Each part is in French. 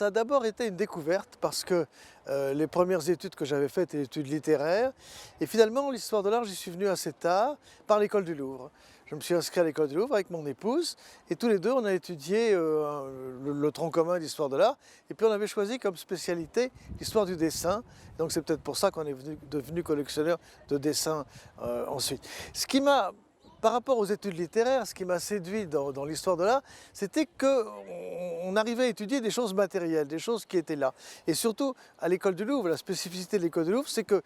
ça a d'abord été une découverte parce que les premières études que j'avais faites étaient études littéraires. Et finalement, l'histoire de l'art, j'y suis venu assez tard par l'école du Louvre. Je me suis inscrit à l'école du Louvre avec mon épouse et tous les deux, on a étudié le tronc commun d'histoire de l'art. Et puis on avait choisi comme spécialité l'histoire du dessin. Donc c'est peut-être pour ça qu'on est devenu collectionneur de dessins ensuite. Par rapport aux études littéraires, ce qui m'a séduit dans l'histoire de l'art, c'était qu'on arrivait à étudier des choses matérielles, des choses qui étaient là. Et surtout, à l'école du Louvre, la spécificité de l'école du Louvre, c'est que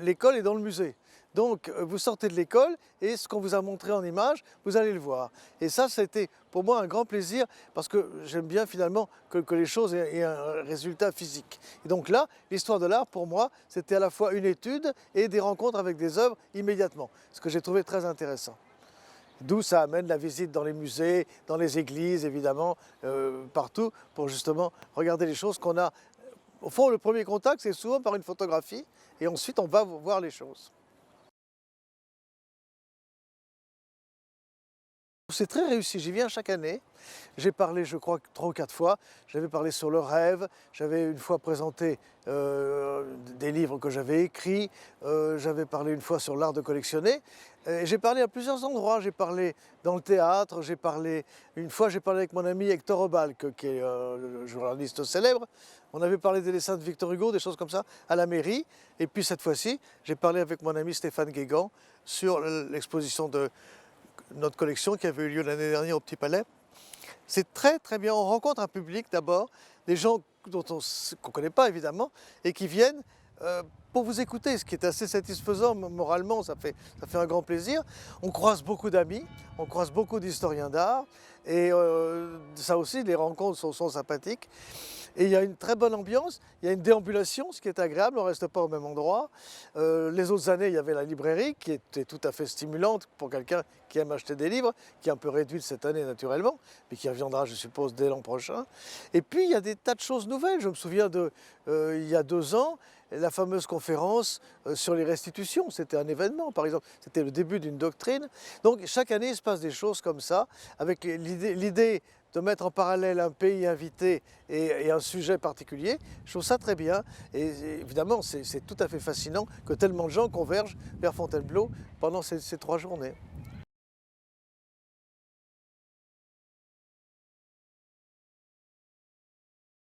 l'école est dans le musée. Donc, vous sortez de l'école et ce qu'on vous a montré en image, vous allez le voir. Et ça, c'était pour moi un grand plaisir parce que j'aime bien finalement que les choses aient un résultat physique. Et donc là, l'histoire de l'art, pour moi, c'était à la fois une étude et des rencontres avec des œuvres immédiatement, ce que j'ai trouvé très intéressant. D'où ça amène la visite dans les musées, dans les églises évidemment, partout, pour justement regarder les choses qu'on a. Au fond, le premier contact, c'est souvent par une photographie, et ensuite on va voir les choses. C'est très réussi, j'y viens chaque année. J'ai parlé, je crois, 3 ou 4 fois. J'avais parlé sur le rêve, j'avais une fois présenté des livres que j'avais écrits, j'avais parlé une fois sur l'art de collectionner. J'ai parlé à plusieurs endroits, j'ai parlé dans le théâtre, une fois j'ai parlé avec mon ami Hector Obalk, qui est le journaliste célèbre. On avait parlé des dessins de Victor Hugo, des choses comme ça, à la mairie. Et puis cette fois-ci, j'ai parlé avec mon ami Stéphane Guégan sur l'exposition de notre collection qui avait eu lieu l'année dernière au Petit Palais. C'est très très bien, on rencontre un public d'abord, des gens qu'on ne connaît pas évidemment, et qui viennent pour vous écouter, ce qui est assez satisfaisant moralement, ça fait un grand plaisir. On croise beaucoup d'amis, on croise beaucoup d'historiens d'art, et ça aussi, les rencontres sont sympathiques. Et il y a une très bonne ambiance, il y a une déambulation, ce qui est agréable, on ne reste pas au même endroit. Les autres années, il y avait la librairie qui était tout à fait stimulante pour quelqu'un qui aime acheter des livres, qui est un peu réduite cette année naturellement, mais qui reviendra, je suppose, dès l'an prochain. Et puis, il y a des tas de choses nouvelles. Je me souviens il y a 2 ans, la fameuse conférence sur les restitutions. C'était un événement, par exemple. C'était le début d'une doctrine. Donc, chaque année, il se passe des choses comme ça, avec l'idée de mettre en parallèle un pays invité et un sujet particulier. Je trouve ça très bien. Et évidemment, c'est tout à fait fascinant que tellement de gens convergent vers Fontainebleau pendant ces 3 journées.